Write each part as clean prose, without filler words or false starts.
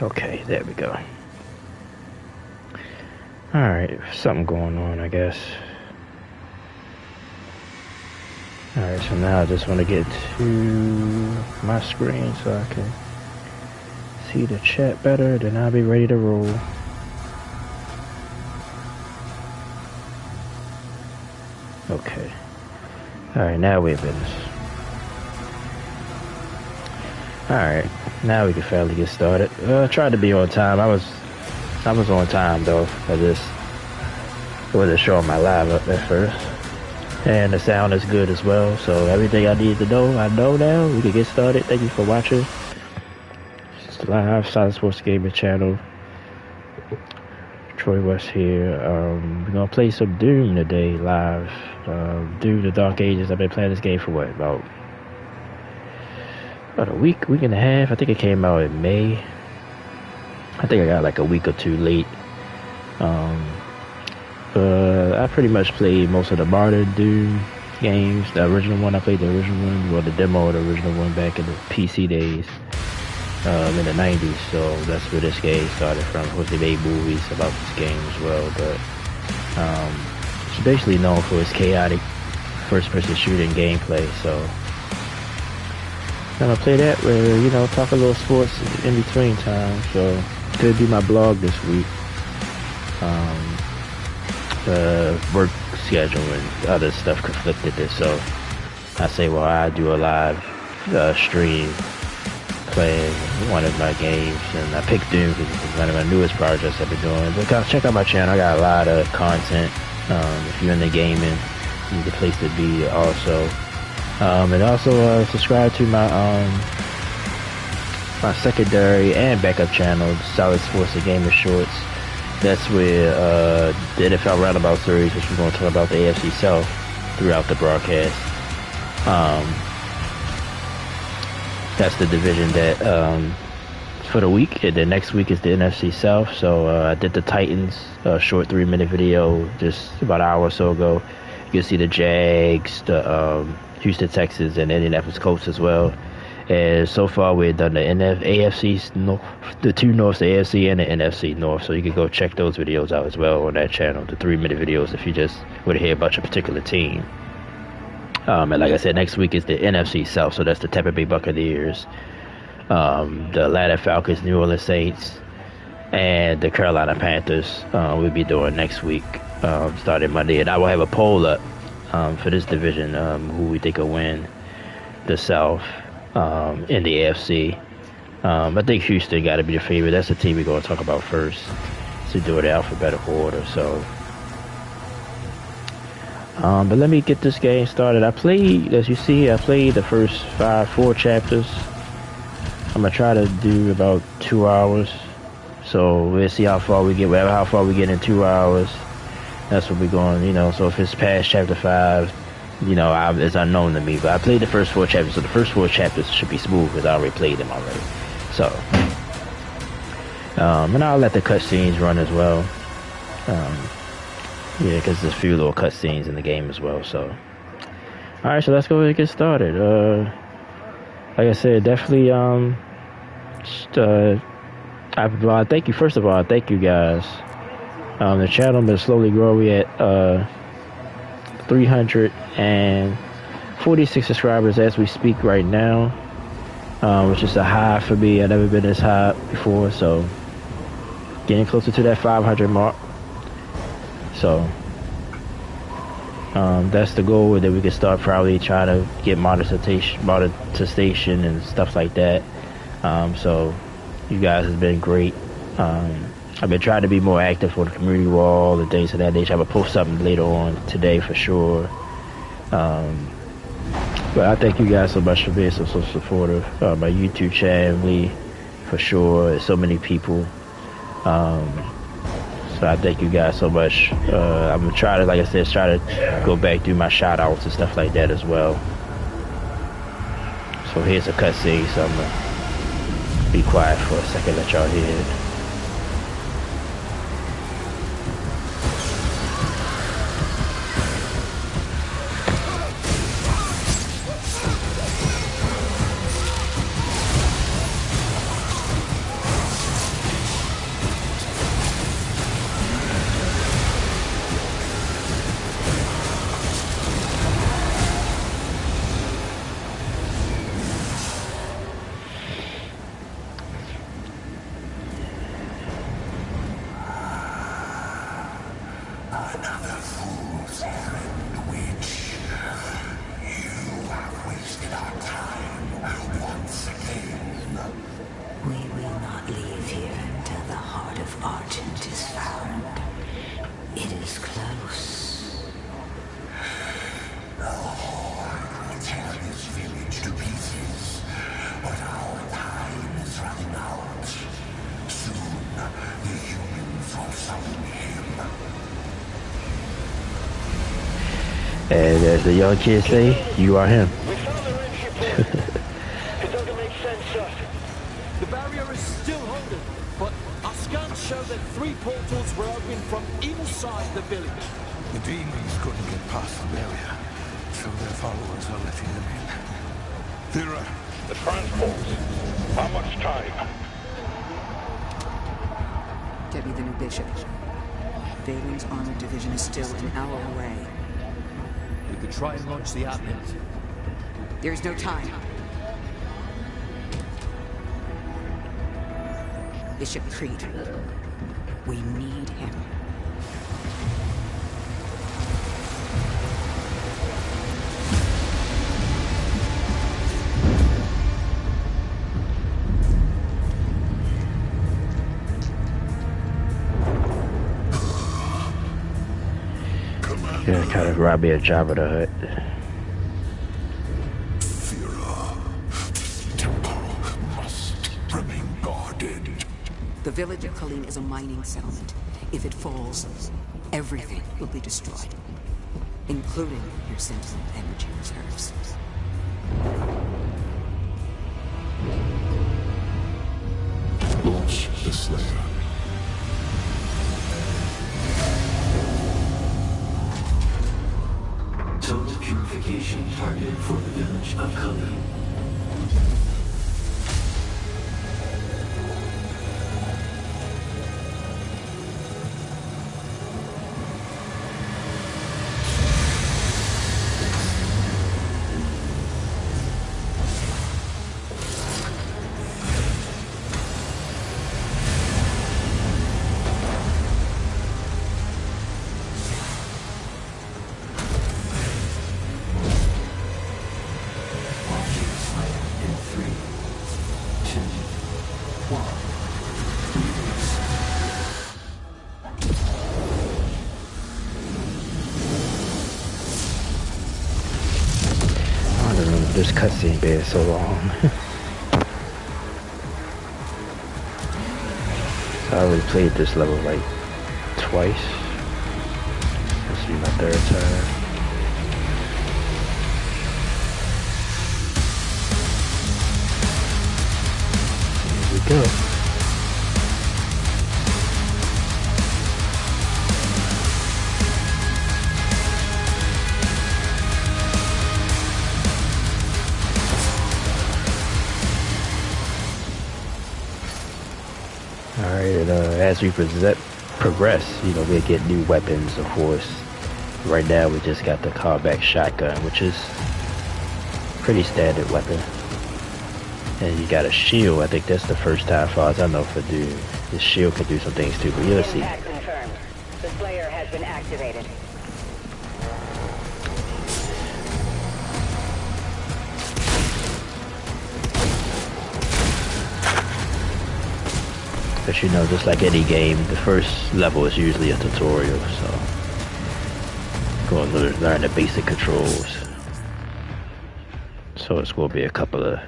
Okay, there we go. Alright, something going on, I guess. Alright, so now I just want to get to my screen so I can see the chat better, then I'll be ready to roll. Okay. Alright, now we're business. Alright, now we can finally get started. I tried to be on time. I was on time though. I just wasn't showing my live up at first. And the sound is good as well. So everything I need to know, I know now. We can get started. Thank you for watching. It's live Solid Sports Gaming channel. Troy West here. We're gonna play some Doom today live. Doom the Dark Ages. I've been playing this game for what, about a week and a half. I think it came out in May. I think I got like a week or two late. I pretty much played most of the modern Doom games. The original one, I played the original one, well, the demo of the original one back in the PC days, in the 90s. So that's where this game started from. Of course, they made movies about this game as well, but it's basically known for its chaotic first-person shooting gameplay. So I'm gonna play that where, you know, talk a little sports in between time. So could be my blog this week. Work schedule and other stuff conflicted this, so I say, well, I do a live stream playing one of my games, and I picked Doom because it's one of my newest projects I've been doing. But check out my channel. I got a lot of content. If you're into gaming, it's a place to be also. And also subscribe to my my secondary and backup channel, Solid Sports and Gamer Shorts. That's where the NFL Roundabout Series, which we're going to talk about the AFC South throughout the broadcast. That's the division that for the week, and then next week is the NFC South. So I did the Titans short 3-minute video just about an hour or so ago. You can see the Jags, the Houston Texans, and Indianapolis Colts as well. And so far, we've done the AFC North, the two Norths, the AFC and the NFC North. So you can go check those videos out as well on that channel, the 3-minute videos, if you just want to hear about your particular team. And like I said, next week is the NFC South, so that's the Tampa Bay Buccaneers, the Atlanta Falcons, New Orleans Saints, and the Carolina Panthers. We'll be doing next week, starting Monday. And I will have a poll up for this division, who we think will win the South. In the AFC, I think Houston got to be the favorite. That's the team we're going to talk about first, to do it in alphabetical order. So, but let me get this game started. I played, as you see, I played the first 4 chapters. I'm gonna try to do about 2 hours. So we'll see how far we get. How far we get in 2 hours, that's what we're going. You know, so if it's past chapter 5. You know, it's unknown to me, but I played the first 4 chapters, so the first 4 chapters should be smooth because I already played them already. So, and I'll let the cutscenes run as well. Yeah, because there's a few little cutscenes in the game as well. So, all right, so let's go ahead and get started. Like I said, definitely. I thank you. First of all, I thank you guys. The channel been slowly growing at 346 subscribers as we speak right now, which is a high for me. I've never been this high before, so getting closer to that 500 mark. So that's the goal, and then we can start probably trying to get monetization and stuff like that. So you guys have been great. I've been trying to be more active on the community wall and things of that nature. I'm going to post something later on today for sure. But I thank you guys so much for being so supportive. My YouTube channel, for sure. There's so many people. So I thank you guys so much. I'm going to try to, like I said, try to go back through my shout outs and stuff like that as well. So here's a cutscene, so I'm going to be quiet for a second, let y'all hear it. Another fool's errand, witch. You have wasted our time once again. We will not leave here until the heart of Argent is found. It is close. Oh, I will tear this village to pieces, but our time is running out. Soon, the humans will summon him. And as the young kids say, you are him. We found the entry point. It doesn't make sense, sir. The barrier is still holding, but our scans show that 3 portals were open from inside the village. The demons couldn't get past the barrier, so their followers are letting them in. They're The transport. How much time? Debbie, the new bishop. Valen's armored division is still an hour away. We could try and launch the outlet. There is no time. Bishop Creed. We need him. Yeah, kind of robbed me a job of the hut. The village of Colleen is a mining settlement. If it falls, everything will be destroyed, including your Sentinel energy reserves. Launch the Slayer. Total purification targeted for the village of Colleen. This cutscene being so long. So I already played this level like twice. This will be my 3rd time. Here we go. Alright, and as we progress, you know, we get new weapons, of course. Right now we just got the callback shotgun, which is pretty standard weapon. And you got a shield. I think that's the first time, as far as I know, for dude. The shield can do some things too, but you'll see. Impact confirmed. The Slayer has been activated. But you know, just like any game, the first level is usually a tutorial, so go and learn the basic controls. So it's going to be a couple of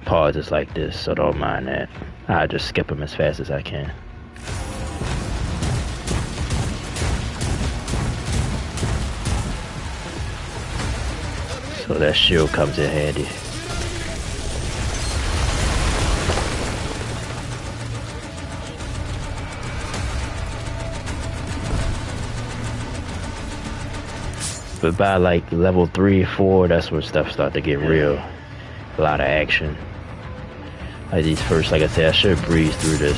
pauses like this, so don't mind that. I'll just skip them as fast as I can. So that shield comes in handy. But by like level 3, 4, that's when stuff start to get real. A lot of action. Like these first, like I said, I should breeze through this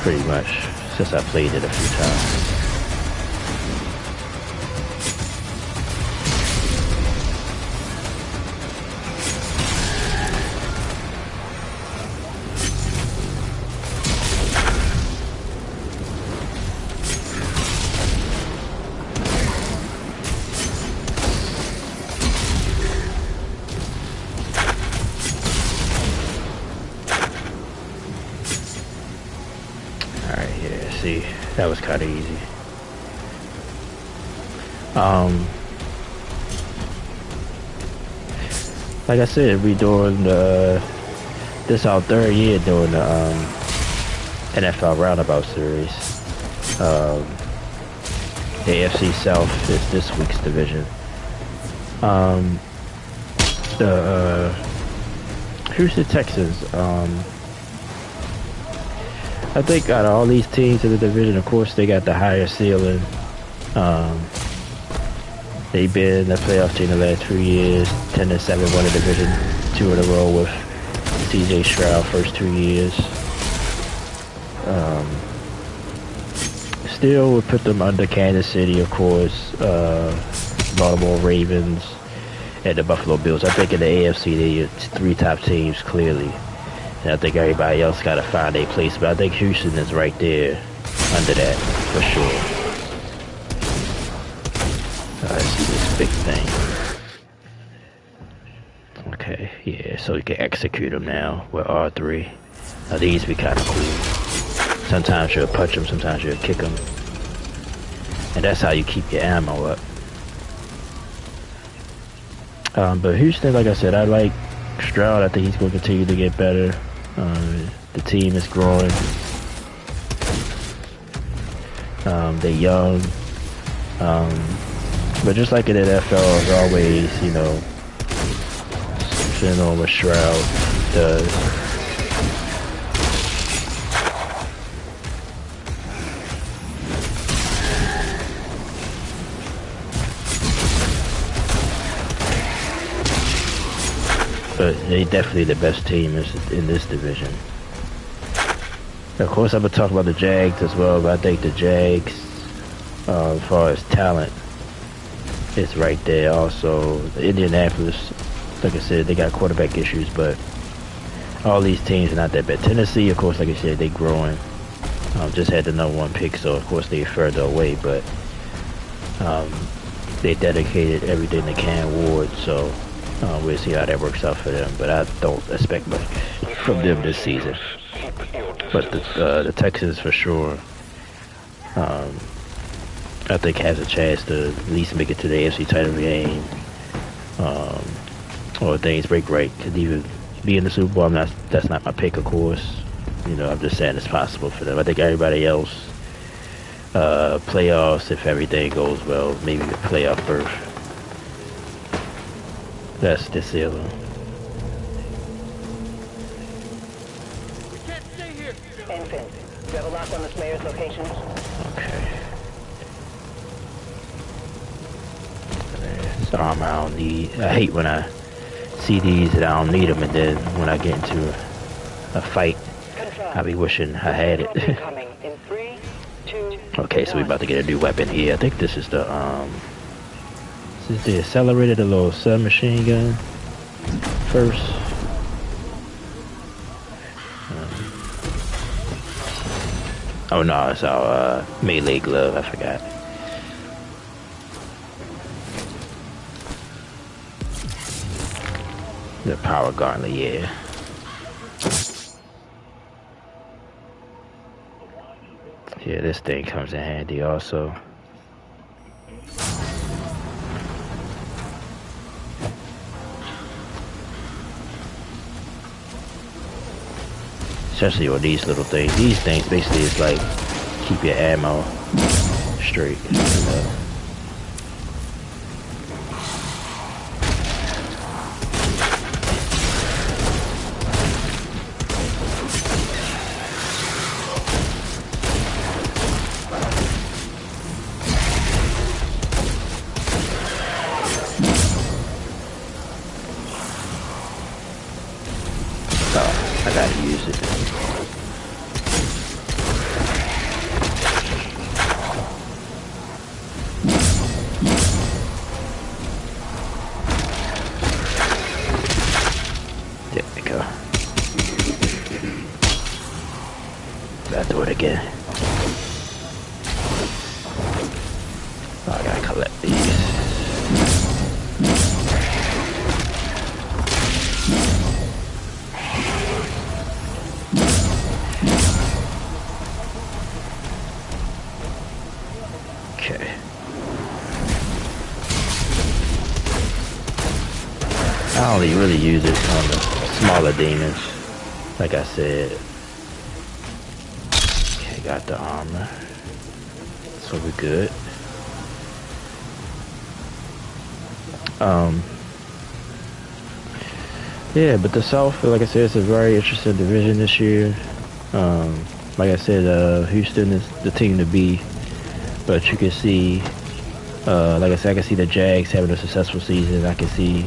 pretty much since I played it a few times. Alright, yeah, see, that was kind of easy. Like I said, we doing this our third year doing the NFL Roundabout Series. The AFC South is this week's division. The Houston Texans. I think out of all these teams in the division, of course, they got the higher ceiling. They've been in the playoff team the last 2 years, 10-7, won the division 2 in a row with C.J. Stroud first 2 years. Still would put them under Kansas City, of course, Baltimore Ravens, and the Buffalo Bills. I think in the AFC, they 3 top teams clearly. And I think everybody else got to find their place. But I think Houston is right there under that for sure. Let's see this big thing. Okay, yeah, so you can execute them now with R3. Now these be kind of cool. Sometimes you'll punch them, sometimes you'll kick them. And that's how you keep your ammo up. But Houston, like I said, I like Stroud. I think he's going to continue to get better. The team is growing. They're young. But just like in the NFL, as always, you know, sitting on what Stroud does. But they definitely the best team in this division. Of course, I'm going to talk about the Jags as well, but I think the Jags, as far as talent, is right there. Also, Indianapolis, like I said, they got quarterback issues, but all these teams are not that bad. Tennessee, of course, like I said, they growing. Just had the #1 pick, so of course they're further away, but they dedicated everything they can Ward, so we'll see how that works out for them. But I don't expect much from them this season. But the Texans for sure, I think has a chance to at least make it to the AFC title game, or if things break right, could even be in the Super Bowl. That's not my pick, of course. You know, I'm just saying it's possible for them. I think everybody else, playoffs, if everything goes well, maybe the playoff berth. That's the ceiling. We can't stay here. Infant, do you have a lock on this mayor's location? Okay. There's armor I don't need. I hate when I see these and I don't need them, and then when I get into a fight, I be wishing I had it. In 3, 2, Okay, so we about to get a new weapon here. I think this is the this is the accelerated, the little submachine gun first. Oh no, it's our melee glove. I forgot. The power gauntlet, yeah. Yeah, this thing comes in handy also. Especially with these little things. These things basically is like keep your ammo straight. You know? I gotta use it. There we go. Gotta do it again. Oh, I gotta collect these. I only really use it on the smaller demons, like I said. Okay, got the armor, so we're good. Yeah, but the South, like I said, it's a very interesting division this year. Like I said, Houston is the team to beat, but you can see, like I said, I can see the Jags having a successful season. I can see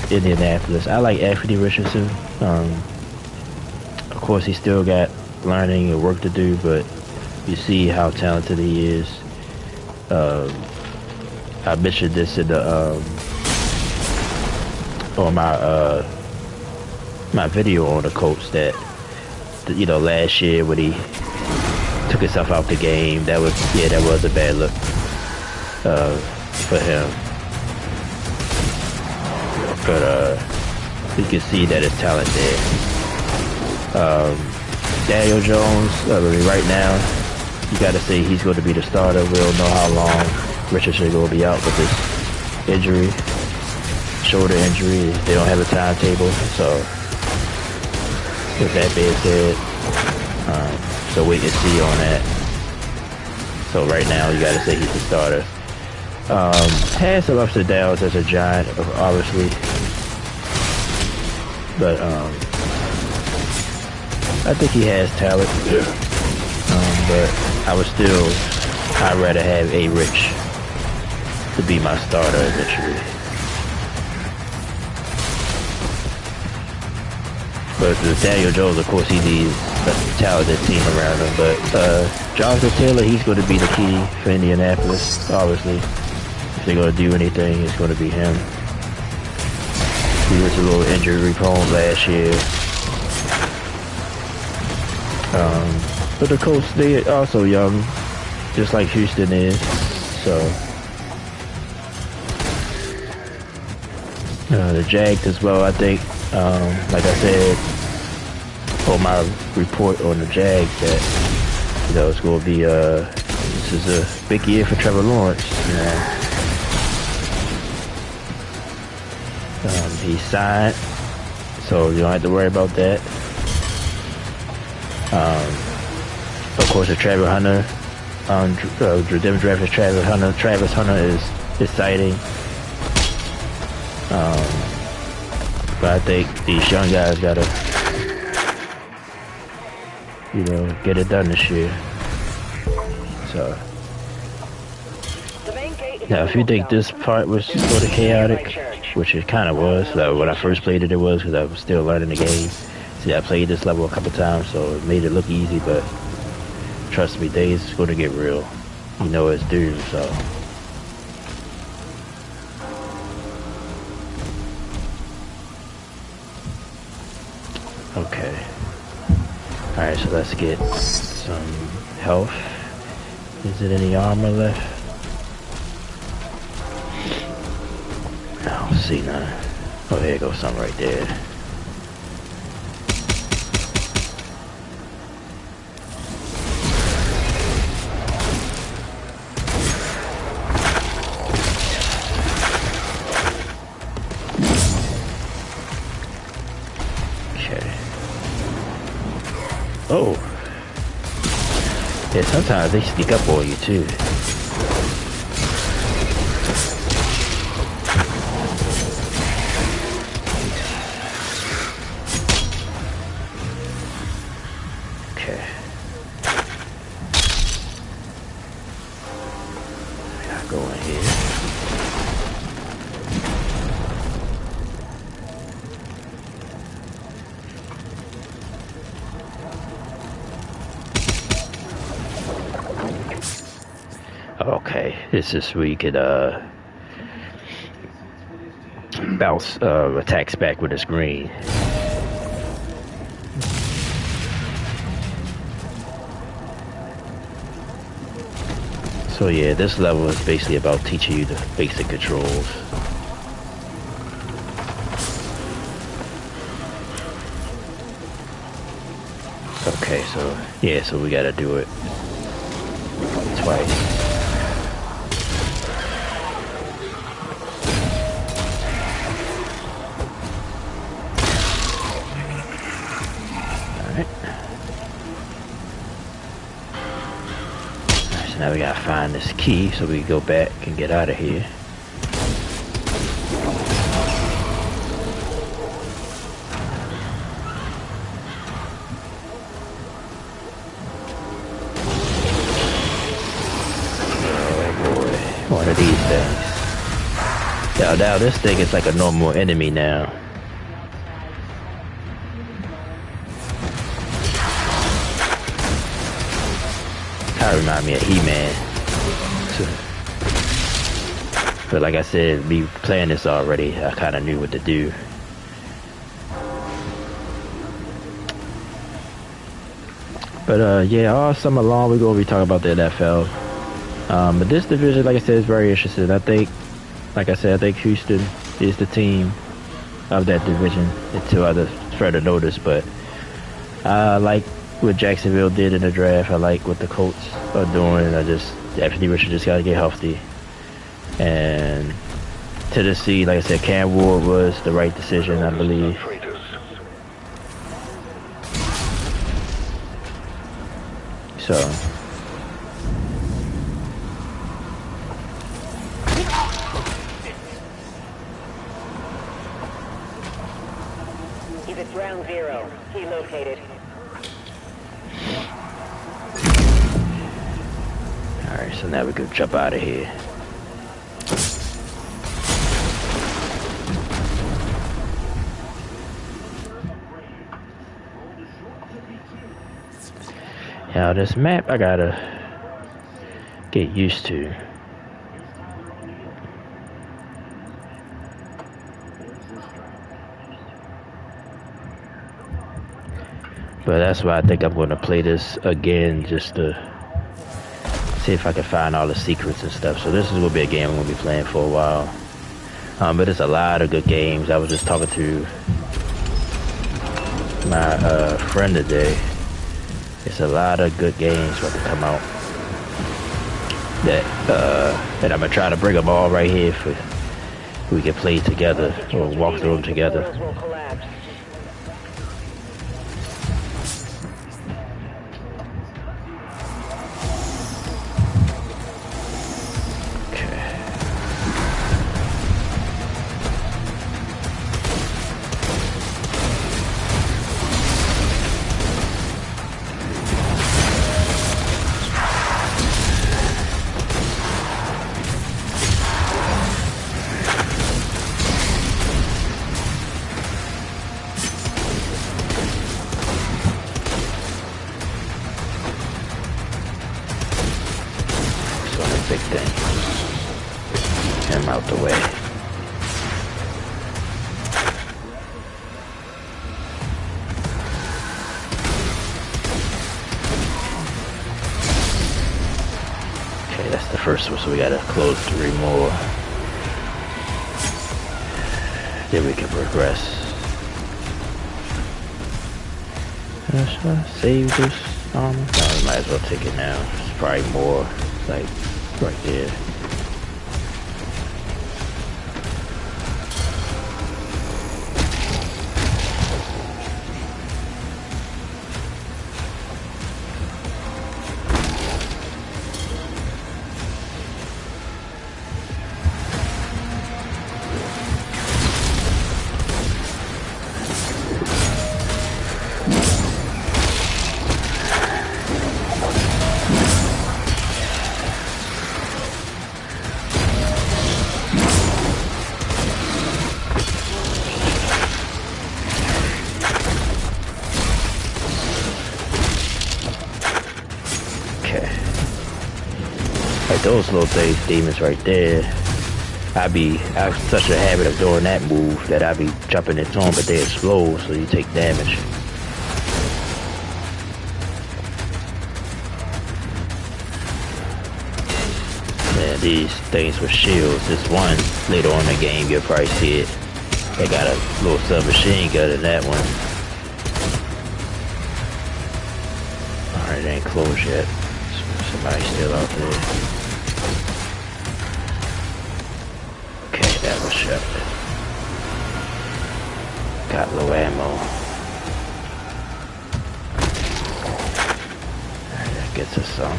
Indianapolis. I like Anthony Richardson. Of course, he's still got learning and work to do, but you see how talented he is. I mentioned this in the on my video on the Colts that, you know, last year when he took himself out the game, that was a bad look for him. But you can see that his talent there. Daniel Jones, I mean, right now, you got to say he's going to be the starter. We don't know how long Richardson going to be out with this injury. Shoulder injury. They don't have a timetable, so with that being said, so wait and see on that. So right now you gotta say he's the starter. Has some ups and downs as a Giant, obviously, but I think he has talent. But I'd rather have A. Rich to be my starter eventually. But with Daniel Jones, of course, he needs a talented team around him. But Jonathan Taylor, he's going to be the key for Indianapolis, obviously. If they're going to do anything, it's going to be him. He was a little injury prone last year. But the Colts, they are also young, just like Houston is. So the Jags as well, I think. Like I said on my report on the Jags, that, you know, it's going to be this is a big year for Trevor Lawrence. You know, he's signed, so you don't have to worry about that. Of course, the Travis Hunter, them drafted Travis Hunter. Travis Hunter is exciting. But I think these young guys gotta, you know, get it done this year. So now, if you think this part was sort of chaotic, which it kind of was, when I first played it, it was, because I was still learning the game. See, I played this level a couple times, so it made it look easy. But trust me, days is going to get real. You know it's due, so. Okay. Alright, so let's get some health. Is it any armor left? I don't see none. Oh, there goes some right there. Oh. Yeah, sometimes they sneak up on you too. Okay. I'll go in here. Okay, this is where you could bounce attacks back with his green. So yeah, this level is basically about teaching you the basic controls. Okay, so yeah, so we gotta do it twice. Alright. So now we gotta find this key so we can go back and get out of here. One of these things. Now this thing is like a normal enemy now. Kind of remind me of He-Man. But like I said, me playing this already, I kind of knew what to do. But yeah, all summer long we're gonna be talking about the NFL. But this division, like I said, is very interesting. I think, like I said, I think Houston is the team of that division until others further notice. But I like what Jacksonville did in the draft. I like what the Colts are doing. Anthony Richard just got to get healthy. And Tennessee, like I said, Cam Ward was the right decision, I believe. So. He's at ground zero. He located. Alright, so now we can jump out of here. Now this map I gotta get used to. But that's why I think I'm going to play this again, just to see if I can find all the secrets and stuff. So this is going to be a game I'm going to be playing for a while. But it's a lot of good games. I was just talking to my friend today. It's a lot of good games about to come out. And I'm going to try to bring them all right here for we can play together or walk through them together. Big thing. Get him out the way. Okay, that's the first one, so we gotta close 3 more. Then we can progress. Should I save this armor? No, we might as well take it now. It's probably more like right there. Those little demons right there, I have such a habit of doing that move that I be jumping into them, but they explode, so you take damage. Man, these things with shields, this one later on in the game you'll probably see it. They got a little submachine gun in that one. Alright, it ain't closed yet. Somebody's still out there. That was shut. Got low ammo. get to some.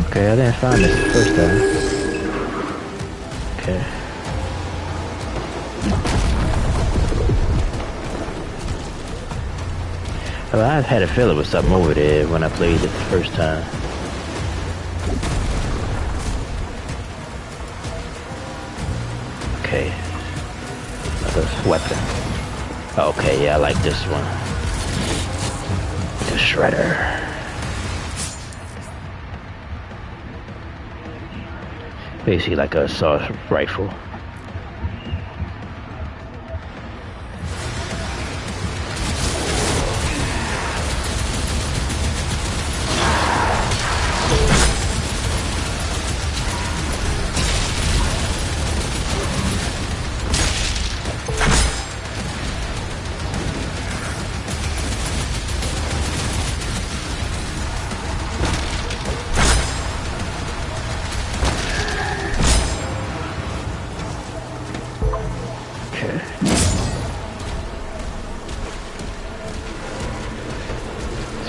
Okay, I didn't find this the first time. Okay. Well, I've had a feeling with something over there when I played it the first time. Okay. Another weapon. Okay, yeah, I like this one. The shredder. Basically like a assault rifle.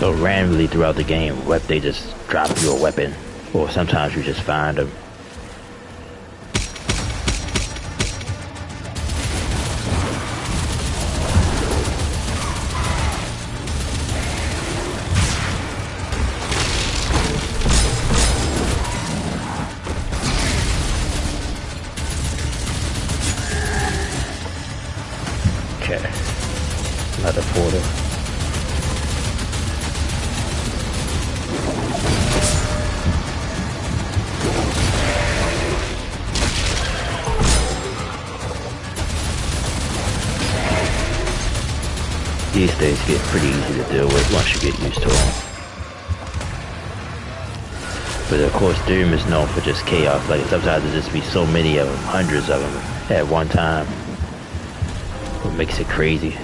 So randomly throughout the game, they just drop you a weapon, or sometimes you just find them. Okay, another portal. These things get pretty easy to deal with once you get used to them. But of course, Doom is known for just chaos. Like sometimes there just be so many of them, hundreds of them at one time. What makes it crazy.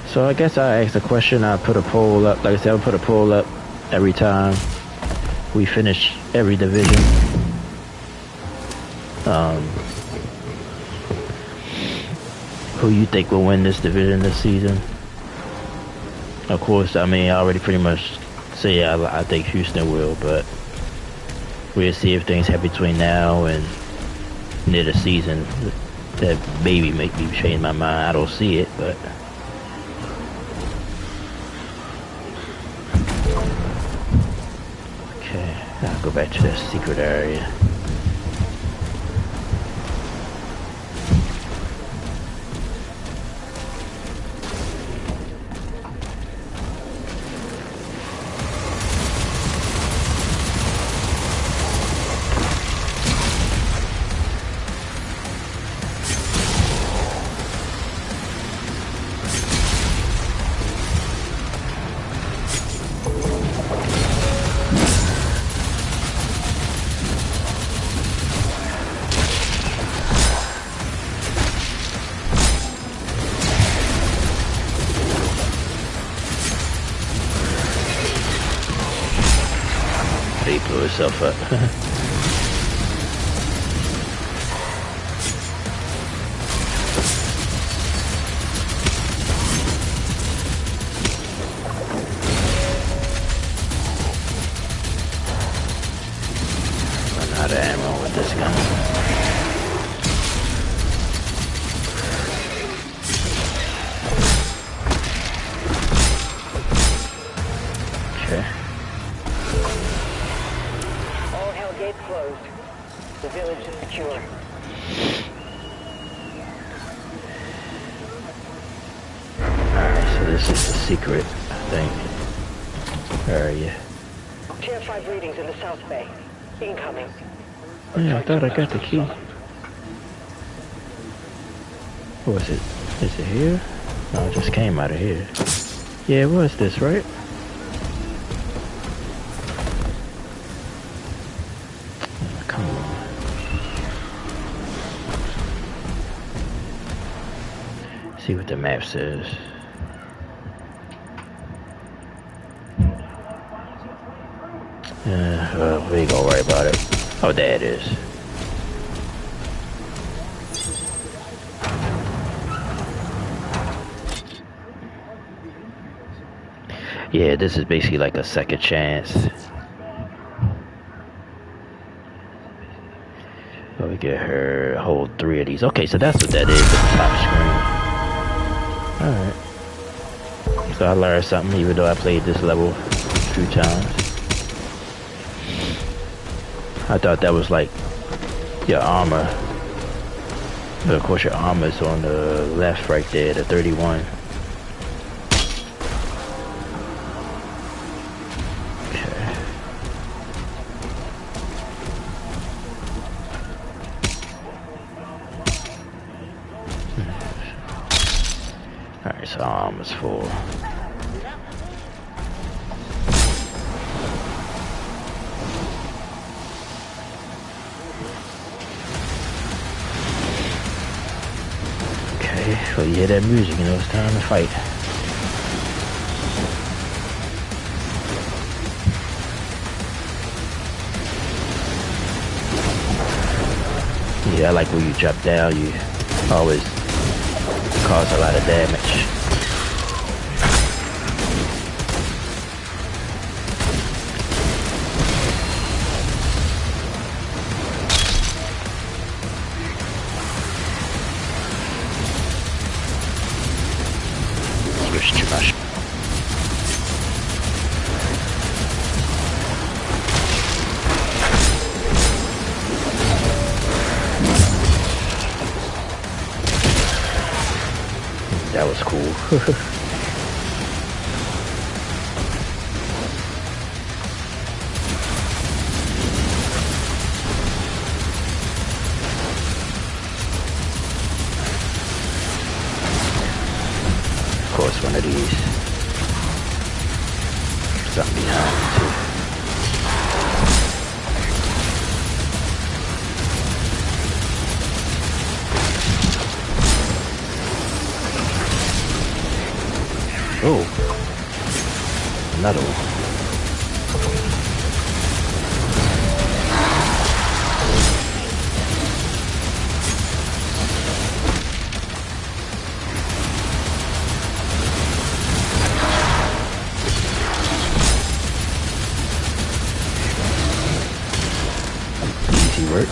So I guess I asked a question. I put a poll up. Like I said, I put a poll up every time we finish every division. Who you think will win this division this season? Of course, I mean, I already pretty much say I think Houston will, but we'll see if things happen between now and near the season that maybe make me change my mind. I don't see it, but okay, I'll go back to that secret area. He blew himself up. Run out of ammo with this gun. Closed. The village is secure. Alright, so this is the secret, I think, area. Tier 5 readings in the South Bay. Incoming. Yeah, I thought I got the key. What was it? Is it here? No, it just came out of here. Yeah, it was this, right? See what the map says. We ain't gonna worry about it. Oh, there it is. Yeah, this is basically like a second chance. Oh, we get her hold 3 of these. Okay, so that's what that is at the top screen. Alright. So I learned something even though I played this level a few times. I thought that was like your armor. But of course your armor is on the left right there, the 31. Alright, so armor's full. Okay, so you hear that music, you know it's time to fight. Yeah, I like when you drop down, you always cause a lot of damage. Switch to my That was cool. Of course, one of these. Something behind me too. Oh, another one. Easy work.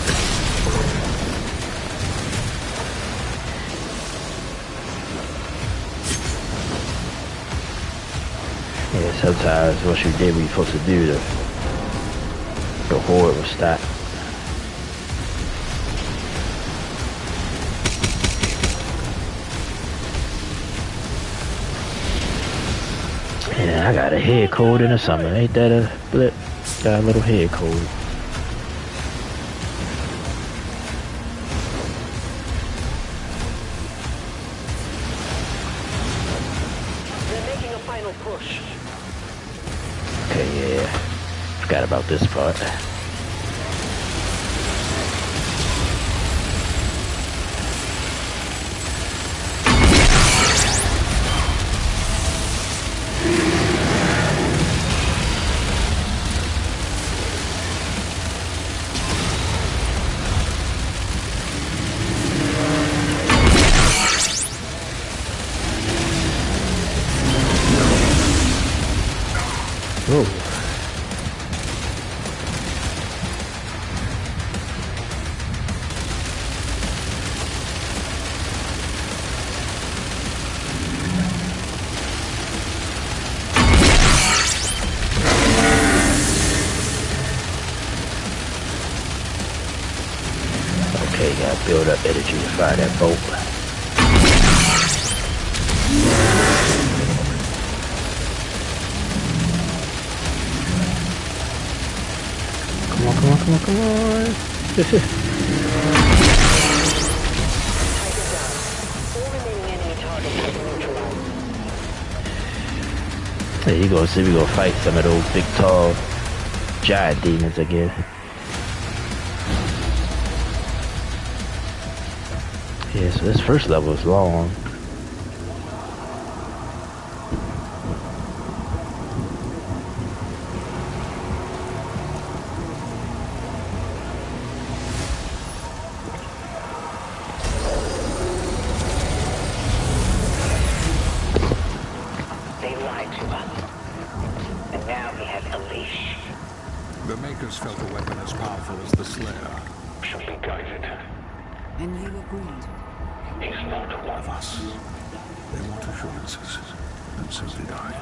Yeah, sometimes what you did what you're supposed to do, the horde will stop. Yeah, I got a head cold in the summer. Ain't that a blip? Got a little head cold. They're making a final push. Okay, yeah. Forgot about this part. Whoa. Okay, gotta build up energy to fire that bolt. Come on, come on, come on, come on. All remaining enemy targets have been neutralized. There you go, see we gonna fight some of those big tall giant demons again. Yeah, so this first level is long. Seekers felt a weapon as powerful as the Slayer. Shall be guided. And you agreed. He's not one of us. They want assurances, and so did I.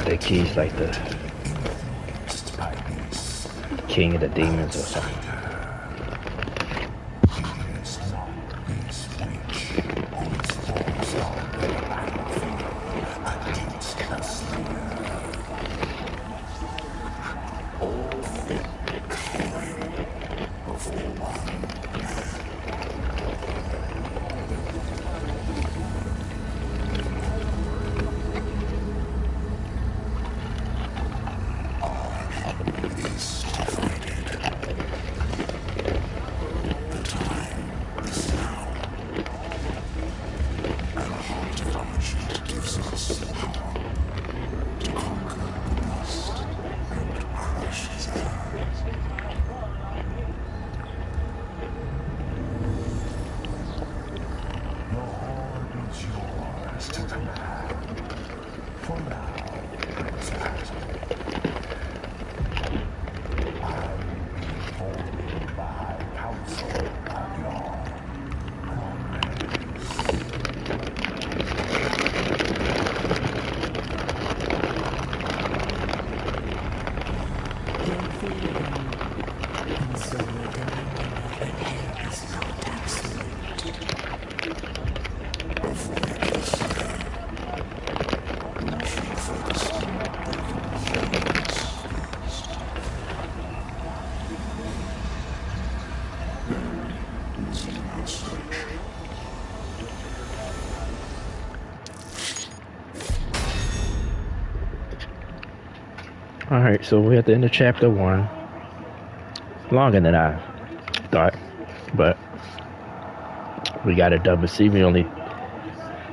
The key's like the king of the demons or something. Alright, so we're at the end of chapter 1. Longer than I thought, but we got it done. But see, we only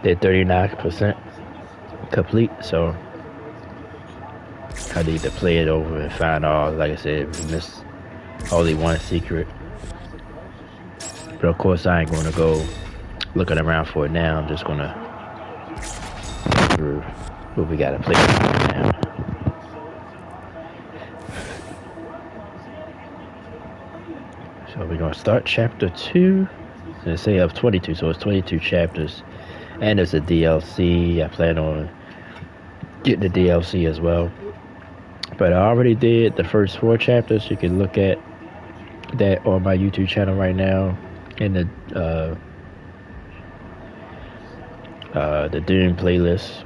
did 39% complete, so I need to play it over and find all, like I said, we missed only one secret. But of course I ain't gonna go looking around for it now. I'm just gonna go through what we gotta play now. So we're gonna start chapter 2. They say of 22, so it's 22 chapters, and it's a DLC. I plan on getting the DLC as well. But I already did the first 4 chapters. You can look at that on my YouTube channel right now in the Doom playlist.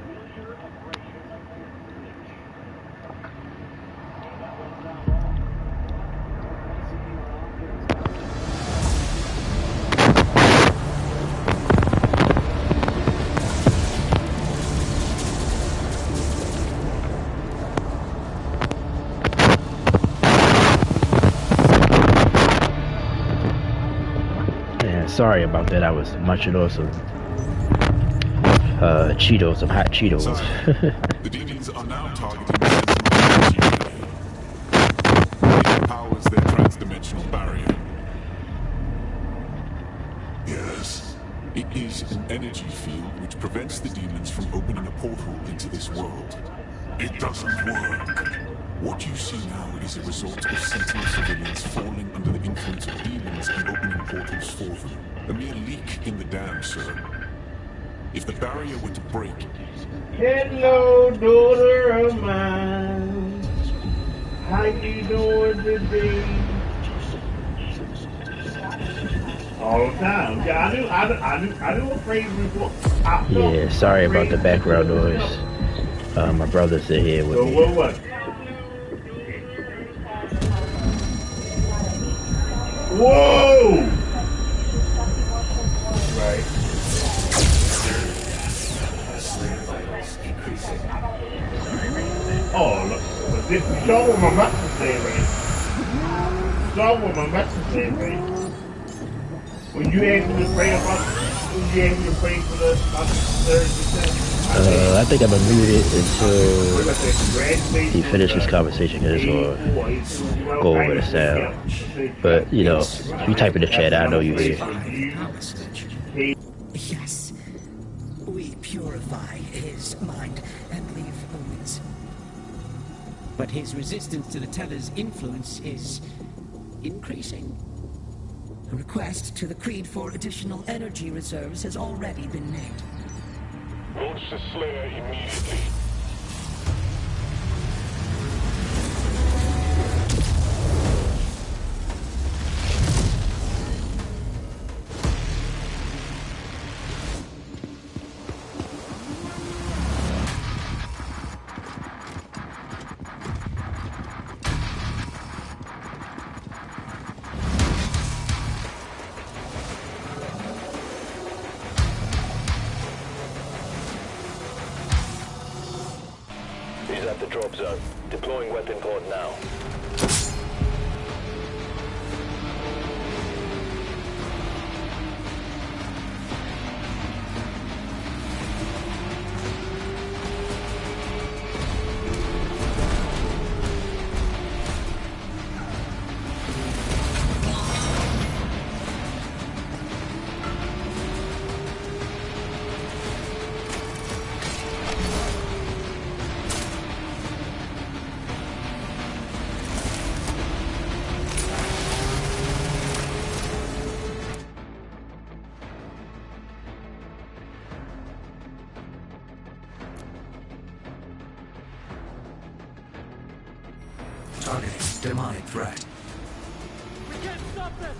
Sorry about that. I was munching on some Cheetos, some hot Cheetos. The demons are now targeting the central energy. It powers their transdimensional barrier. Yes. It is an energy field which prevents the demons from opening a portal into this world. It doesn't work. What you see now is a result of Sentinel civilians falling under the influence of demons and opening portals for them. A mere leak in the dam, sir. If the barrier were to break... Hello, daughter of mine. How you doing today? All the time. Yeah, I do a praise report. Yeah, sorry about the background noise. My brother's in here with me. What? Whoa! Right. Oh, look. Show what my message saying, right? Show what my message saying, right? When you asked me to pray about, when you asked me to pray for the third percent. I think I'm gonna mute it until he finishes this conversation because it's gonna go over the sound. But you know, if you type in the chat, I know you're here. Yes. We purify his mind and leave omens. But his resistance to the Teller's influence is increasing. A request to the Creed for additional energy reserves has already been made. Launch the Slayer immediately. He's at the drop zone. Deploying weapon pod now. Targeting demonic threat. We can't stop them!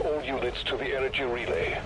All units to the energy relay.